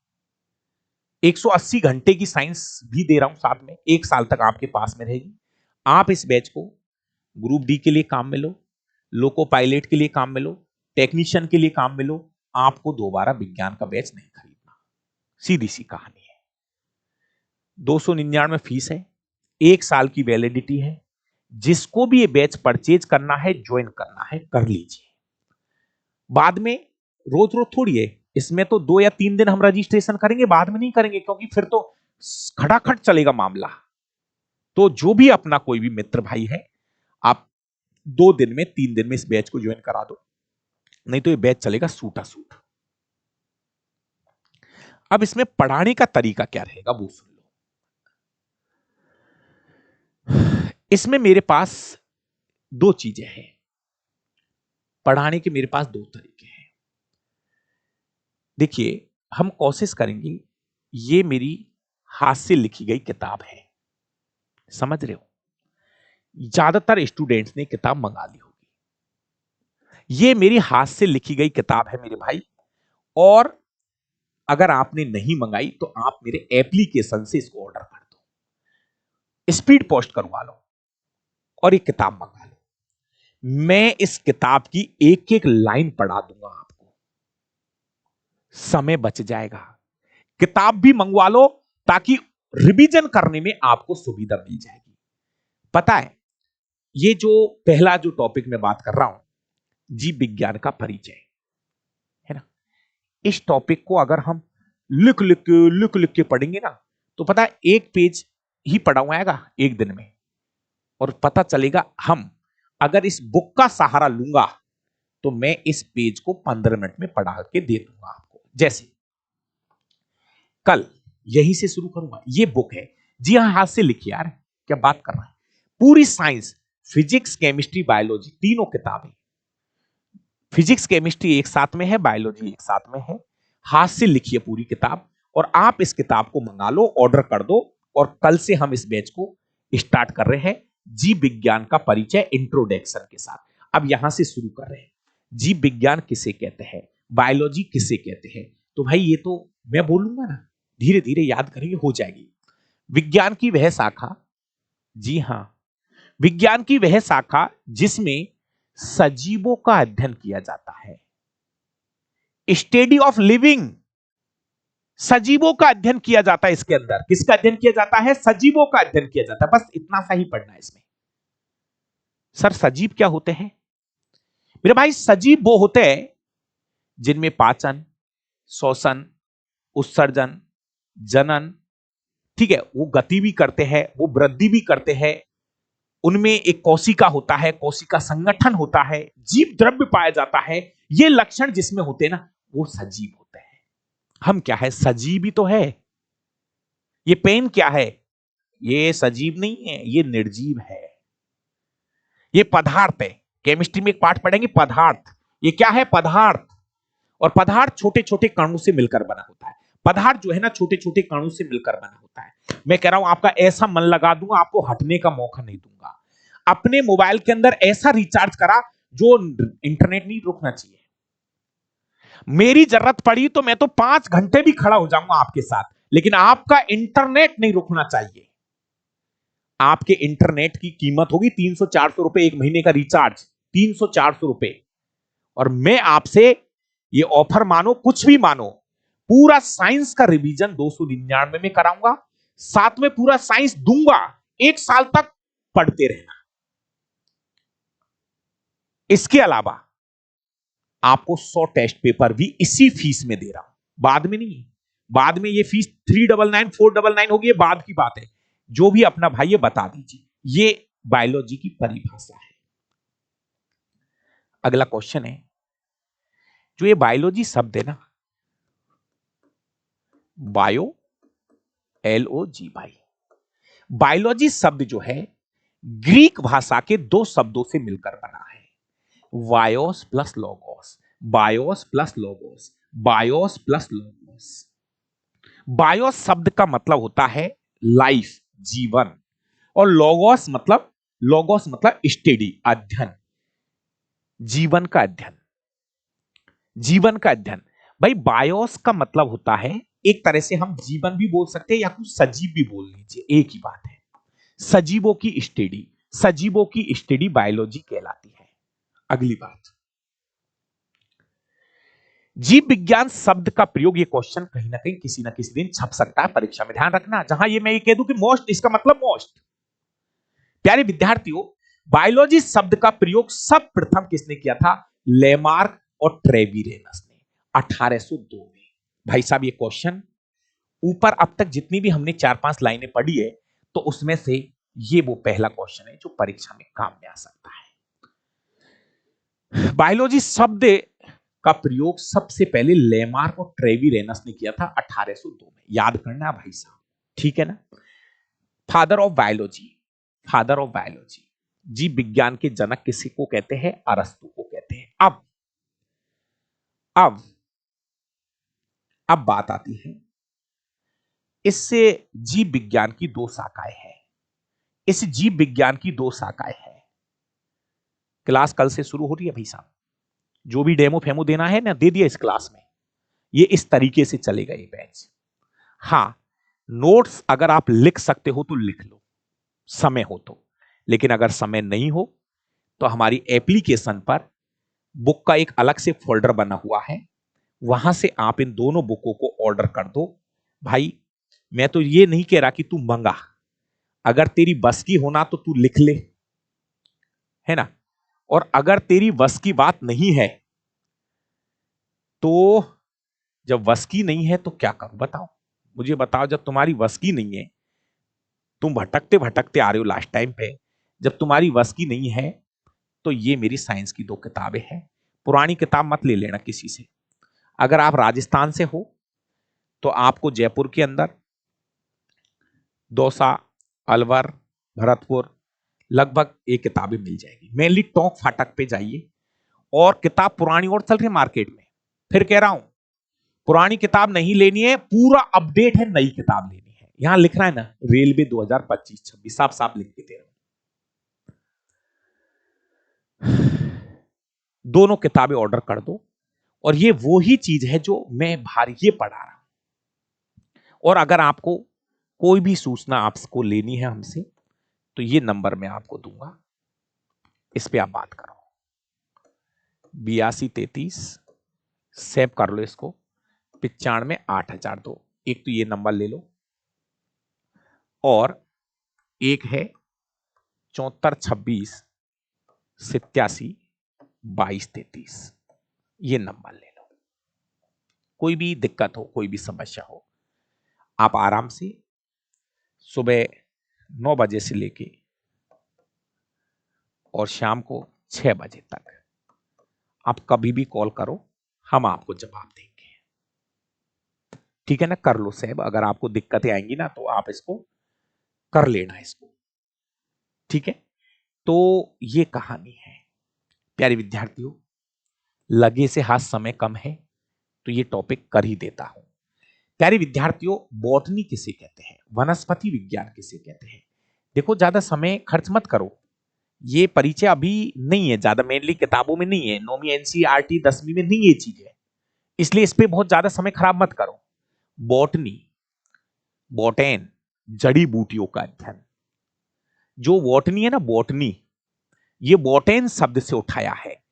Speaker 1: 180 घंटे की साइंस भी दे रहा हूं साथ में, 1 साल तक आपके पास में रहेगी। आप इस बैच को ग्रुप डी के लिए काम में लो, लोको पायलट के लिए काम में लो, टेक्नीशियन के लिए काम में लो। आपको दोबारा विज्ञान का बैच नहीं खरीदना, सीधी सी कहानी है। 299 फीस है, 1 साल की वैलिडिटी है। जिसको भी ये बैच परचेज करना है, ज्वाइन करना है, कर लीजिए। बाद में रोज रोज थोड़ी है, इसमें तो 2 या 3 दिन हम रजिस्ट्रेशन करेंगे, बाद में नहीं करेंगे, क्योंकि फिर तो खटाखट चलेगा मामला। तो जो भी अपना कोई भी मित्र भाई है, आप 2 दिन में 3 दिन में इस बैच को ज्वाइन करा दो, नहीं तो ये बैच चलेगा सूटा सूट। अब इसमें पढ़ाने का तरीका क्या रहेगा वो सुन लो। इसमें मेरे पास 2 चीजें हैं, पढ़ाने के मेरे पास 2 तरीके हैं। देखिए, हम कोशिश करेंगे, ये मेरी हाथ से लिखी गई किताब है, समझ रहे हो। ज्यादातर स्टूडेंट्स ने किताब मंगा ली होगी, ये मेरी हाथ से लिखी गई किताब है मेरे भाई। और अगर आपने नहीं मंगाई तो आप मेरे एप्लीकेशन से इसको ऑर्डर कर दो, स्पीड पोस्ट करवा लो और ये किताब मंगा लो। मैं इस किताब की एक एक लाइन पढ़ा दूंगा आपको, समय बच जाएगा। किताब भी मंगवा लो ताकि रिवीजन करने में आपको सुविधा मिल जाएगी। पता है, ये जो पहला जो टॉपिक मैं बात कर रहा हूं, जीव विज्ञान का परिचय, है ना, इस टॉपिक को अगर हम लिख लिख के पढ़ेंगे ना, तो पता है 1 पेज ही पढ़ा हुआ आएगा 1 दिन में। और पता चलेगा, हम अगर इस बुक का सहारा लूंगा तो मैं इस पेज को 15 मिनट में पढ़ा के दे दूंगा आपको। जैसे कल यहीं से शुरू करूंगा, ये बुक है, जी हां, हाथ से लिखिए यार, क्या बात कर रहा है। पूरी साइंस, फिजिक्स केमिस्ट्री बायोलॉजी, तीनों किताबें, फिजिक्स केमिस्ट्री एक साथ में है, बायोलॉजी एक साथ में है। हाथ से लिखिए पूरी किताब और आप इस किताब को मंगा लो, ऑर्डर कर दो, और कल से हम इस बैच को स्टार्ट कर रहे हैं जीव विज्ञान का परिचय इंट्रोडक्शन के साथ। अब यहां से शुरू कर रहे हैं, जीव विज्ञान किसे कहते हैं, बायोलॉजी किसे कहते हैं। तो भाई ये तो मैं बोलूंगा ना, धीरे धीरे याद करेंगे, हो जाएगी। विज्ञान की वह शाखा, जी हां, विज्ञान की वह शाखा जिसमें सजीवों का अध्ययन किया जाता है, स्टडी ऑफ लिविंग, सजीवों का अध्ययन किया जाता है। इसके अंदर किसका अध्ययन किया जाता है, सजीवों का अध्ययन किया जाता है। बस इतना सा ही पढ़ना है इसमें। सर सजीव क्या होते हैं? मेरे भाई सजीव वो होते हैं जिनमें पाचन, श्वसन, उत्सर्जन, जनन, ठीक है, वो गति भी करते हैं, वो वृद्धि भी करते हैं, उनमें एक कोशिका होता है, कोशिका संगठन होता है, जीव द्रव्य पाया जाता है। ये लक्षण जिसमें होते हैं ना, वो सजीव होते हैं। हम क्या है, सजीव ही तो है। ये पेन क्या है, ये सजीव नहीं है, ये निर्जीव है। ये पदार्थ है, केमिस्ट्री में एक पाठ पढ़ेंगे पदार्थ। ये क्या है, पदार्थ। और पदार्थ छोटे छोटे कणों से मिलकर बना होता है। पदार्थ जो है ना, छोटे छोटे कणों से मिलकर बना होता है। मैं कह रहा हूं आपका ऐसा मन लगा दूंगा, आपको हटने का मौका नहीं दूंगा। अपने मोबाइल के अंदर ऐसा रिचार्ज करा जो इंटरनेट नहीं रुकना चाहिए। मेरी जरूरत पड़ी तो मैं तो 5 घंटे भी खड़ा हो जाऊंगा आपके साथ, लेकिन आपका इंटरनेट नहीं रुकना चाहिए। आपके इंटरनेट की कीमत होगी 300-400 रुपए एक महीने का रिचार्ज, 300-400 रुपए। और मैं आपसे ये ऑफर मानो, कुछ भी मानो, पूरा साइंस का रिवीजन 299 में कराऊंगा, साथ में पूरा साइंस दूंगा। 1 साल तक पढ़ते रहना। इसके अलावा आपको 100 टेस्ट पेपर भी इसी फीस में दे रहा हूं, बाद में नहीं। बाद में ये फीस 399 499 होगी, ये बाद की बात है। जो भी अपना भाई ये बता दीजिए। ये बायोलॉजी की परिभाषा है। अगला क्वेश्चन है, जो ये बायोलॉजी शब्द है ना, बायो, LOG भाई, बायोलॉजी शब्द जो है ग्रीक भाषा के 2 शब्दों से मिलकर बना है, bios plus logos, BIOS plus logos, BIOS plus logos. BIOS शब्द का मतलब होता है लाइफ, जीवन, और लोगोस मतलब स्टडी, अध्ययन, जीवन का अध्ययन, जीवन का अध्ययन। भाई बायोस का मतलब होता है, एक तरह से हम जीवन भी बोल सकते हैं या कुछ सजीव भी बोल लीजिए, एक ही बात है। सजीवों की स्टडी, सजीवों की स्टडी बायोलॉजी कहलाती है। अगली बात, जीव विज्ञान शब्द का प्रयोग, ये क्वेश्चन कहीं ना कहीं किसी ना किसी दिन छप सकता है परीक्षा में, ध्यान रखना। जहां ये मैं ये कह दूं कि मोस्ट, इसका मतलब मोस्ट। प्यारे विद्यार्थियों, बायोलॉजी शब्द का प्रयोग सब प्रथम किसने किया था, लेमार्क और ट्रेविरेनस ने 1802 में। भाई साहब ये क्वेश्चन ऊपर अब तक जितनी भी हमने 4-5 लाइनें पढ़ी है, तो उसमें से ये वो पहला क्वेश्चन है जो परीक्षा में काम में आ सकता है। बायोलॉजी शब्द का प्रयोग सबसे पहले लेमार्क और ट्रेविरेनस ने किया था 1802 में। याद करना भाई साहब, ठीक है ना। Father of biology, father of biology, जीव विज्ञान के जनक किसी को कहते हैं, अरस्तु को कहते हैं। अब बात आती है, इससे जीव विज्ञान की 2 शाखाएं हैं। इस जीव विज्ञान की 2 शाखाएं हैं। क्लास कल से शुरू हो रही है भाई साहब, जो भी डेमो फेमो देना है ना, दे दिया इस क्लास में। ये इस तरीके से चलेगा ये बैच। हां, नोट्स अगर आप लिख सकते हो तो लिख लो, समय हो तो। लेकिन अगर समय नहीं हो तो हमारी एप्लीकेशन पर बुक का एक अलग से फोल्डर बना हुआ है, वहां से आप इन दोनों बुकों को ऑर्डर कर दो। भाई मैं तो ये नहीं कह रहा कि तू मंगा, अगर तेरी बस की होना तो तू लिख ले, है ना। और अगर तेरी बस की बात नहीं है तो, जब बस की नहीं है तो क्या करूं बताओ, मुझे बताओ। जब तुम्हारी बस की नहीं है, तुम भटकते भटकते आ रहे हो लास्ट टाइम पे, जब तुम्हारी बस की नहीं है, तो ये मेरी साइंस की 2 किताबें हैं। पुरानी किताब मत ले लेना किसी से। अगर आप राजस्थान से हो तो आपको जयपुर के अंदर दौसा, अलवर, भरतपुर लगभग ये किताबें मिल जाएगी। मेनली टोंक फाटक पे जाइए, और किताब पुरानी और चल रही है मार्केट में। फिर कह रहा हूं, पुरानी किताब नहीं लेनी है, पूरा अपडेट है, नई किताब लेनी है। यहां लिख रहा है ना रेलवे 2025-26, साफ साफ लिख के दे रहा हूं। दोनों किताबें ऑर्डर कर दो। और ये वो ही चीज है जो मैं बाहर ये पढ़ा रहा हूं। और अगर आपको कोई भी सूचना आपको लेनी है हमसे, तो ये नंबर मैं आपको दूंगा, इस पे आप बात करो। 8233, सेव कर लो इसको, 95-8002। एक तो ये नंबर ले लो, और एक है 7426872233। ये नंबर ले लो। कोई भी दिक्कत हो, कोई भी समस्या हो, आप आराम से सुबह 9 बजे से लेके और शाम को 6 बजे तक आप कभी भी कॉल करो, हम आपको जवाब देंगे। ठीक है ना? कर लो सेव। अगर आपको दिक्कतें आएंगी ना तो आप इसको कर लेना इसको। ठीक है? तो ये कहानी है प्यारे विद्यार्थियों। लगे से हाथ समय कम है तो ये टॉपिक कर ही देता हूं। प्यारे विद्यार्थियों, बॉटनी किसे कहते हैं, वनस्पति विज्ञान किसे कहते हैं? देखो, ज्यादा समय खर्च मत करो। ये परिचय अभी नहीं है, ज्यादा मेनली किताबों में नहीं है, नौवीं एनसीईआरटी 10वीं में नहीं ये चीज है, इसलिए इस पे बहुत ज्यादा समय खराब मत करो। बॉटनी, बॉटेन, जड़ी बूटियों का अध्ययन। जो बॉटनी है ना, बॉटनी, ये बॉटेन शब्द से उठाया है,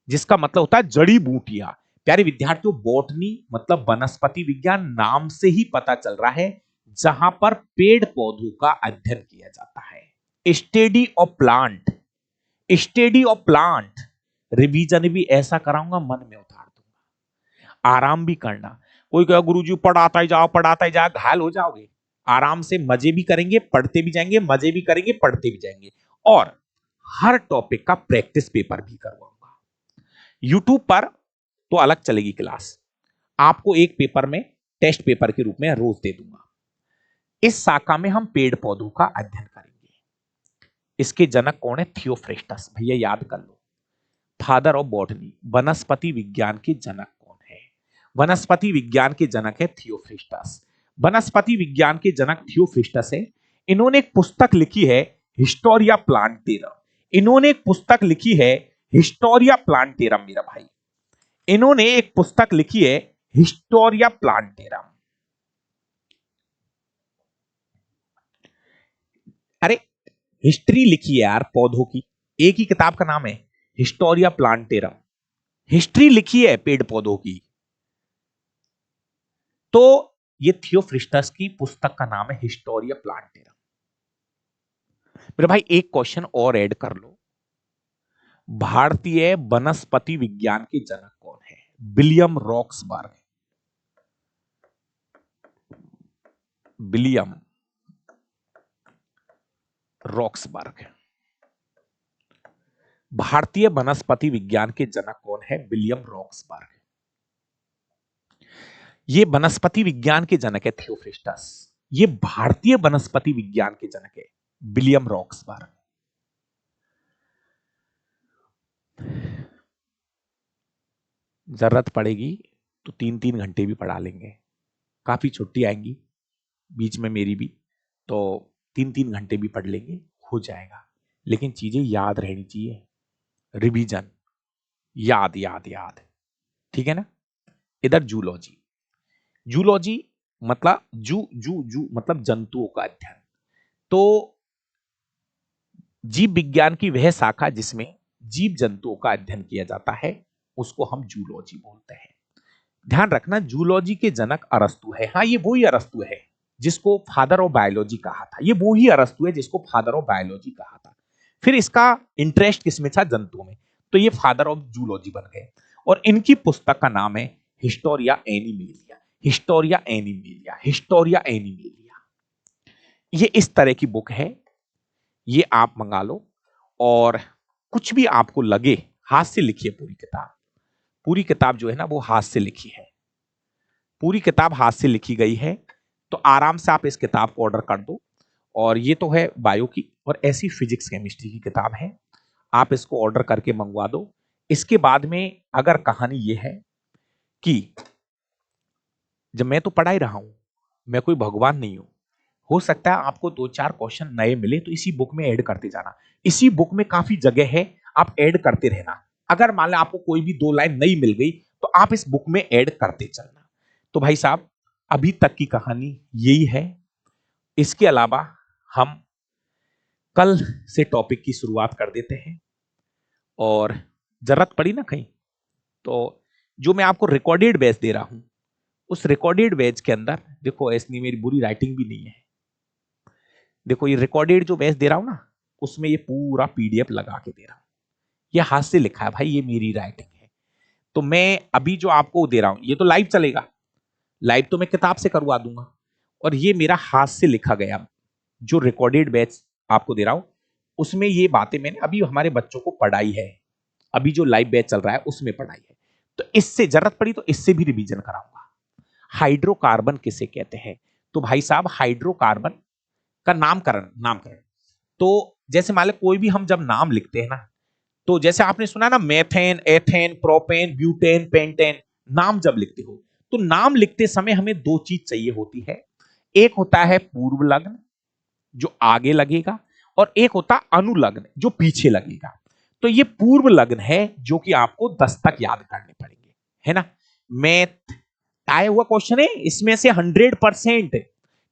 Speaker 1: जिसका मतलब होता है जड़ी बूटियां। प्यारे विद्यार्थियों, बॉटनी मतलब वनस्पति विज्ञान, नाम से ही पता चल रहा है जहां पर पेड़ पौधों का अध्ययन किया जाता है। Study of plant, study of plant. Revision भी ऐसा कराऊंगा, मन में उतार दूंगा। आराम भी करना। कोई कहे गुरुजी पढ़ाता ही जाओ, पढ़ाता ही जाओ, घायल हो जाओगे। आराम से मजे भी करेंगे, पढ़ते भी जाएंगे, मजे भी करेंगे, पढ़ते भी जाएंगे। और हर टॉपिक का प्रैक्टिस पेपर भी करवाऊंगा। यूट्यूब पर तो अलग चलेगी क्लास, आपको एक पेपर में टेस्ट पेपर के रूप में रोज दे दूंगा। इस शाखा में हम पेड़ पौधों का अध्ययन करेंगे। इसके जनक कौन है? थियोफ्रेस्टस। भैया याद कर लो, फादर ऑफ बॉटनी। वनस्पति विज्ञान के जनक कौन है? वनस्पति विज्ञान के जनक है थियोफ्रेस्टस। वनस्पति विज्ञान के जनक थियोफ्रेस्टस है। इन्होंने एक पुस्तक लिखी है, हिस्टोरिया प्लांटेरम। इन्होंने एक पुस्तक लिखी है, हिस्टोरिया प्लांटेरम मेरा भाई। इन्होंने एक पुस्तक लिखी है, हिस्टोरिया प्लांटेरम। अरे, हिस्ट्री लिखी है यार पौधों की, एक ही किताब का नाम है हिस्टोरिया प्लांटेरम। हिस्ट्री लिखी है पेड़ पौधों की। तो ये थियोफ्रिस्टस की पुस्तक का नाम है हिस्टोरिया प्लांटेरम। मेरे भाई एक क्वेश्चन और ऐड कर लो, भारतीय वनस्पति विज्ञान के जनक कौन है? William Roxburgh. William Roxburgh. भारतीय वनस्पति विज्ञान के जनक कौन है? William Roxburgh. ये वनस्पति विज्ञान के जनक है थियोफ्रिस्टस। ये भारतीय वनस्पति विज्ञान के जनक है विलियम रॉक्सबर्ग। जरूरत पड़ेगी तो 3-3 घंटे भी पढ़ा लेंगे। काफी छुट्टी आएंगी बीच में मेरी भी, तो 3-3 घंटे भी पढ़ लेंगे, हो जाएगा। लेकिन चीजें याद रहनी चाहिए, रिवीजन, याद याद याद। ठीक है ना? इधर जूलॉजी। जूलॉजी मतलब जू जू जू मतलब जंतुओं का अध्ययन। तो जीव विज्ञान की वह शाखा जिसमें जीव जंतुओं का अध्ययन किया जाता है, उसको हम जूलॉजी बोलते हैं। ध्यान रखना, जूलॉजी के जनक अरस्तु है। हाँ, ये वही अरस्तु है जिसको फादर ऑफ बायोलॉजी कहा था। ये वही अरस्तु है जिसको फादर ऑफ बायोलॉजी कहा था। फिर इसका इंटरेस्ट किसमें था? जंतुओं में, तो ये फादर ऑफ जूलॉजी बन गए। और इनकी पुस्तक का नाम है Historia animalia. Historia animalia, Historia animalia. ये इस तरह की बुक है, ये आप मंगा लो। और कुछ भी आपको लगे, हाथ से लिखी है पूरी किताब। पूरी किताब जो है ना वो हाथ से लिखी है, पूरी किताब हाथ से लिखी गई है। तो आराम से आप इस किताब को ऑर्डर कर दो। और ये तो है बायो की, और ऐसी फिजिक्स केमिस्ट्री की किताब है, आप इसको ऑर्डर करके मंगवा दो। इसके बाद में अगर कहानी ये है कि जब मैं तो पढ़ा ही रहा हूं, मैं कोई भगवान नहीं हूं। हो सकता है आपको 2-4 क्वेश्चन नए मिले तो इसी बुक में ऐड करते जाना। इसी बुक में काफी जगह है, आप ऐड करते रहना। अगर मान लो आपको कोई भी 2 लाइन नहीं मिल गई तो आप इस बुक में ऐड करते चलना। तो भाई साहब, अभी तक की कहानी यही है। इसके अलावा हम कल से टॉपिक की शुरुआत कर देते हैं, और जरूरत पड़ी ना कहीं तो जो मैं आपको रिकॉर्डेड बैच दे रहा हूं, उस रिकॉर्डेड बैच के अंदर देखो, ऐसी मेरी बुरी राइटिंग भी नहीं है। देखो ये रिकॉर्डेड जो बैच दे रहा हूं ना, उसमें ये पूरा पीडीएफ लगा के दे रहा हूं। ये हाथ से लिखा है भाई, ये मेरी राइटिंग है। तो मैं अभी जो आपको दे रहा हूं ये तो लाइव चलेगा, लाइव तो मैं किताब से करवा दूंगा, और ये मेरा हाथ से लिखा गया जो रिकॉर्डेड बैच आपको दे रहा हूं, उसमें ये बातें मैंने अभी हमारे बच्चों को पढ़ाई है। अभी जो लाइव बैच चल रहा है उसमें पढ़ाई है। तो इससे जरूरत पड़ी तो इससे भी रिवीजन कराऊंगा। हाइड्रोकार्बन किसे कहते हैं? तो भाई साहब, हाइड्रोकार्बन का नामकरण नामकरण तो जैसे मान लो कोई भी हम जब नाम लिखते हैं ना, तो जैसे आपने सुना ना, methane, ethane, propane, butane, pentane, नाम जब लिखते हो तो नाम लिखते समय हमें 2 चीज चाहिए होती है। एक होता है पूर्व लग्न जो आगे लगेगा, और एक होता अनुलग्न जो पीछे लगेगा। तो ये पूर्व लग्न है जो कि आपको 10 तक याद करने पड़ेंगे, है ना। मैथ आया हुआ क्वेश्चन है, इसमें से 100%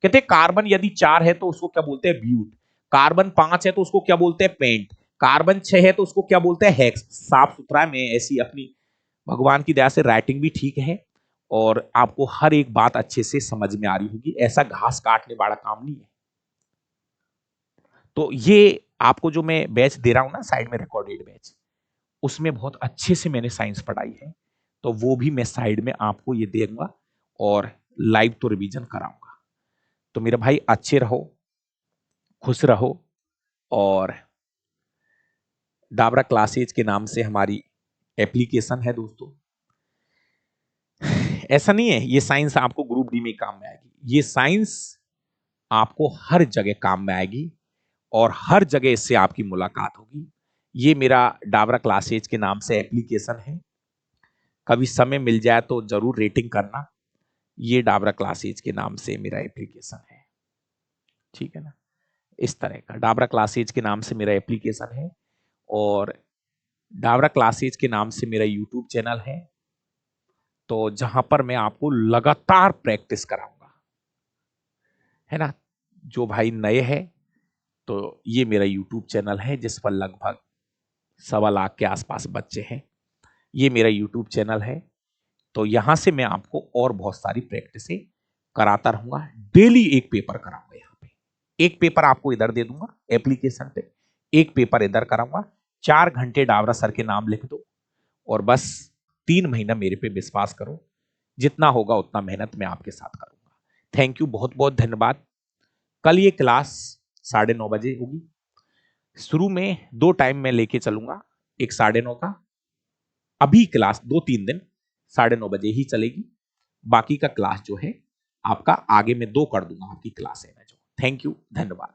Speaker 1: कहते कार्बन यदि 4 है तो उसको क्या बोलते हैं? ब्यूट। कार्बन 5 है तो उसको क्या बोलते हैं? पेंट। कार्बन 6 है तो उसको क्या बोलते हैं? हेक्स। साफ सुथरा है। मैं ऐसी अपनी भगवान की दया से राइटिंग भी ठीक है, और आपको हर एक बात अच्छे से समझ में आ रही होगी। ऐसा घास काटने वाला काम नहीं है। तो ये आपको जो मैं बैच दे रहा हूं ना, साइड में रिकॉर्डेड बैच, उसमें बहुत अच्छे से मैंने साइंस पढ़ाई है। तो वो भी मैं साइड में आपको ये दूंगा, और लाइव तो रिवीजन कराऊंगा। तो मेरे भाई अच्छे रहो, खुश रहो, और डाबरा क्लासेज के नाम से हमारी एप्लीकेशन है दोस्तों। ऐसा नहीं है ये साइंस आपको ग्रुप डी में काम में आएगी, ये साइंस आपको हर जगह काम में आएगी, और हर जगह इससे आपकी मुलाकात होगी। ये मेरा डाबरा क्लासेज के नाम से एप्लीकेशन है। कभी समय मिल जाए तो जरूर रेटिंग करना। ये डाबरा क्लासेज के नाम से मेरा एप्लीकेशन है, ठीक है ना। इस तरह का डाबरा क्लासेज के नाम से मेरा एप्लीकेशन है, और डाबरा क्लासेज के नाम से मेरा यूट्यूब चैनल है। तो जहां पर मैं आपको लगातार प्रैक्टिस कराऊंगा, है ना। जो भाई नए हैं, तो ये मेरा यूट्यूब चैनल है जिस पर लगभग 1.25 लाख के आसपास बच्चे हैं। ये मेरा यूट्यूब चैनल है। तो यहां से मैं आपको और बहुत सारी प्रैक्टिसें कराता रहूंगा। डेली एक पेपर कराऊंगा यहाँ पे। एक पेपर आपको इधर दे दूंगा एप्लीकेशन पे, एक पेपर इधर कराऊंगा। 4 घंटे डाबरा सर के नाम लिख दो, और बस 3 महीना मेरे पे विश्वास करो। जितना होगा उतना मेहनत मैं आपके साथ करूंगा। थैंक यू, बहुत बहुत धन्यवाद। कल ये क्लास 9:30 बजे होगी। शुरू में 2 टाइम मैं लेके चलूंगा, एक 9:30 का। अभी क्लास 2-3 दिन 9:30 बजे ही चलेगी। बाकी का क्लास जो है आपका आगे में 2 कर दूंगा आपकी क्लास है मैं जो। थैंक यू, धन्यवाद।